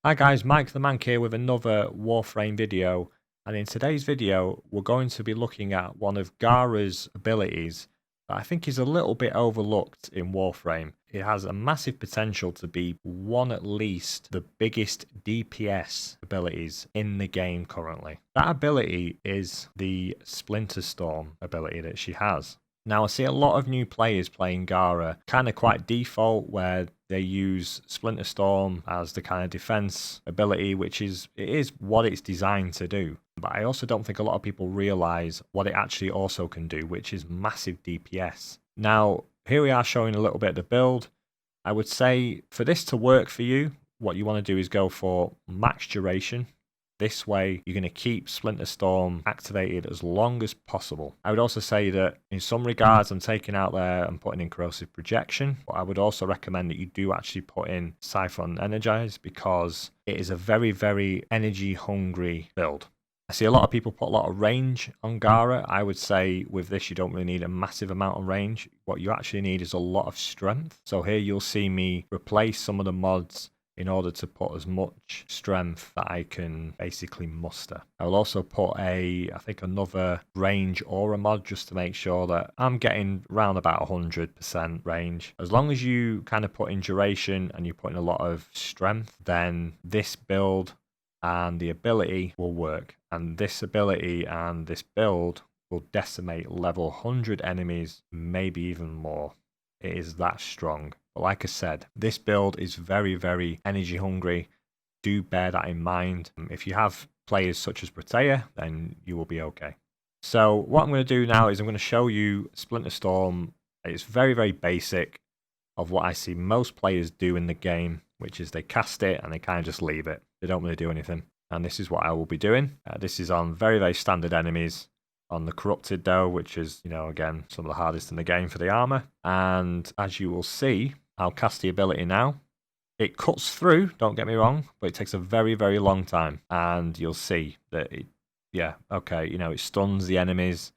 Hi guys, Mike the Mank here with another Warframe video, and in today's video we're going to be looking at one of Gara's abilities that I think is a little bit overlooked in Warframe. It has a massive potential to be at least the biggest DPS abilities in the game currently. That ability is the Splinter Storm ability that she has. Now, I see a lot of new players playing Gara kind of quite default, where they use Splinter Storm as the kind of defense ability, which is what it's designed to do. But I also don't think a lot of people realize what it actually also can do, which is massive DPS. Now, here we are showing a little bit of the build. I would say for this to work for you, what you want to do is go for max duration. This way, you're going to keep Splinter Storm activated as long as possible. I would also say that in some regards, I'm taking out there and putting in Corrosive Projection, but I would also recommend that you do actually put in Siphon Energize, because it is a very, very energy hungry build. I see a lot of people put a lot of range on Gara. I would say with this, you don't really need a massive amount of range. What you actually need is a lot of strength. So here you'll see me replace some of the mods in order to put as much strength that I can basically muster. I will also put I think another range aura mod just to make sure that I'm getting around about 100% range. As long as you kind of put in duration and you put in a lot of strength, then this build and the ability will work. And this ability and this build will decimate level 100 enemies, maybe even more. It is that strong. But like I said, this build is very, very energy hungry. Do bear that in mind. If you have players such as Protea, then you will be okay. So what I'm going to do now is I'm going to show you Splinter Storm. It's very, very basic of what I see most players do in the game, which is they cast it and they kind of just leave it. They don't really do anything. And this is what I will be doing. This is on very, very standard enemies. On the Corrupted though, which is, again, some of the hardest in the game for the armor. And as you will see, I'll cast the ability now. It cuts through, don't get me wrong, but it takes a very, very long time. And you'll see that it stuns the enemies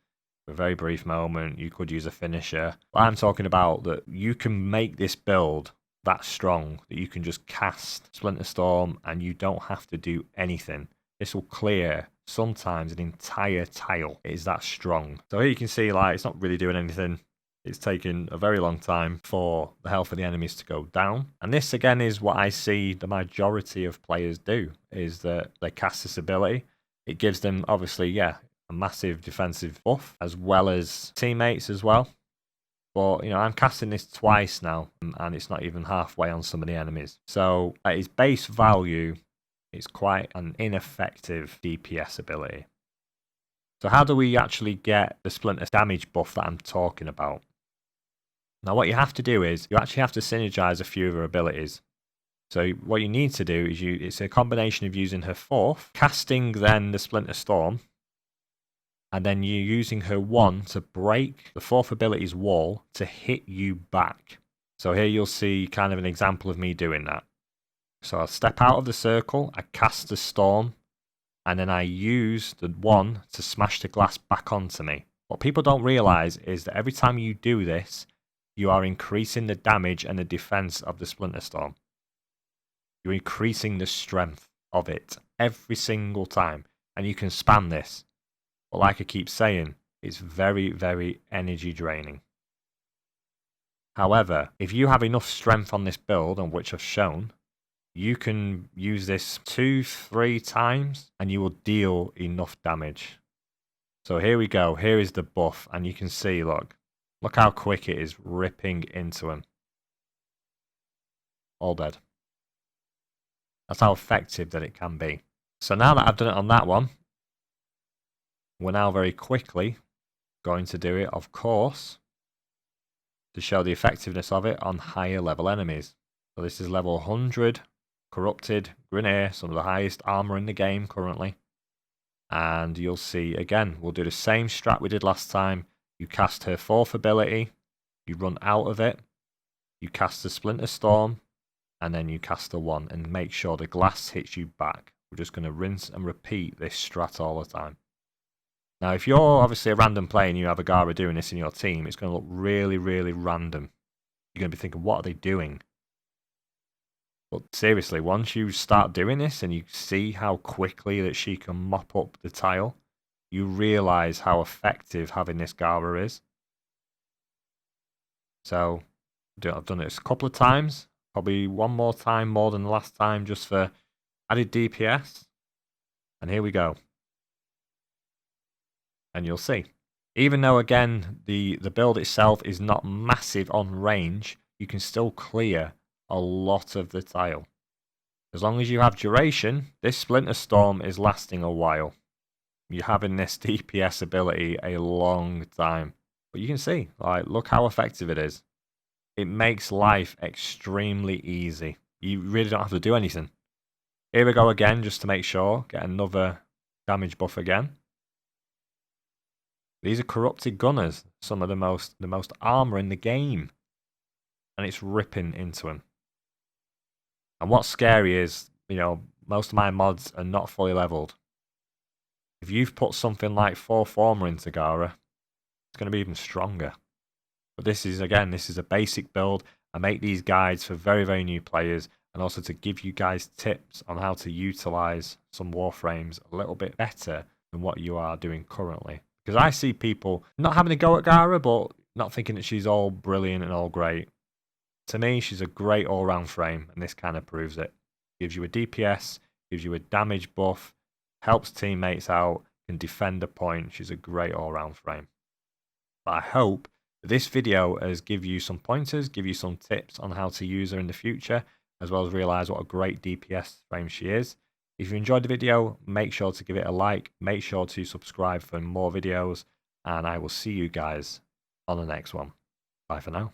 for a very brief moment. You could use a finisher. But I'm talking about that you can make this build that strong that you can just cast Splinter Storm and you don't have to do anything. This will clear sometimes an entire tile. It is that strong. So here you can see, it's not really doing anything. It's taking a very long time for the health of the enemies to go down. And this, again, is what I see the majority of players do, is that they cast this ability. It gives them, obviously, a massive defensive buff, as well as teammates as well. But, I'm casting this twice now, and it's not even halfway on some of the enemies. So at its base value, it's quite an ineffective DPS ability. So how do we actually get the Splinter damage buff that I'm talking about? Now what you have to do is, you actually have to synergize a few of her abilities. So what you need to do is, it's a combination of using her fourth, casting then the Splinter Storm, and then you using her one to break the fourth ability's wall to hit you back. So here you'll see kind of an example of me doing that. So I'll step out of the circle, I cast the storm, and then I use the one to smash the glass back onto me. What people don't realize is that every time you do this, you are increasing the damage and the defense of the Splinter Storm. You're increasing the strength of it every single time, and you can spam this. But like I keep saying, it's very, very energy draining. However, if you have enough strength on this build, on which I've shown, you can use this 2-3 times and you will deal enough damage. So here we go. Here is the buff, and you can see, look how quick it is ripping into him. All dead. That's how effective that it can be. So now that I've done it on that one, we're now very quickly going to do it, of course, to show the effectiveness of it on higher level enemies. So this is level 100. Corrupted, Grineer, some of the highest armor in the game currently. And you'll see, again, we'll do the same strat we did last time. You cast her fourth ability, you run out of it, you cast the Splinter Storm, and then you cast the one, and make sure the glass hits you back. We're just going to rinse and repeat this strat all the time. Now, if you're obviously a random player and you have a Gara doing this in your team, it's going to look really, really random. You're going to be thinking, what are they doing? But seriously, once you start doing this and you see how quickly that she can mop up the tile, you realise how effective having this Gara is. So I've done it a couple of times, probably one more time more than the last time, just for added DPS. And here we go. And you'll see. Even though, again, the build itself is not massive on range, you can still clear a lot of the tile. As long as you have duration, this Splinter Storm is lasting a while. You're having this DPS ability a long time. But you can see, like, look how effective it is. It makes life extremely easy. You really don't have to do anything. Here we go again, just to make sure. Get another damage buff again. These are corrupted gunners, some of the most armor in the game. And it's ripping into them. And what's scary is, you know, most of my mods are not fully leveled. If you've put something like 4 Former into Gara, it's going to be even stronger. But this is a basic build. I make these guides for very, very new players, and also to give you guys tips on how to utilize some Warframes a little bit better than what you are doing currently. Because I see people not having a go at Gara, but not thinking that she's all brilliant and all great. To me, she's a great all-round frame, and this kind of proves it. Gives you a DPS, gives you a damage buff, helps teammates out, can defend a point. She's a great all-round frame. But I hope this video has give you some pointers, give you some tips on how to use her in the future, as well as realise what a great DPS frame she is. If you enjoyed the video, make sure to give it a like, make sure to subscribe for more videos, and I will see you guys on the next one. Bye for now.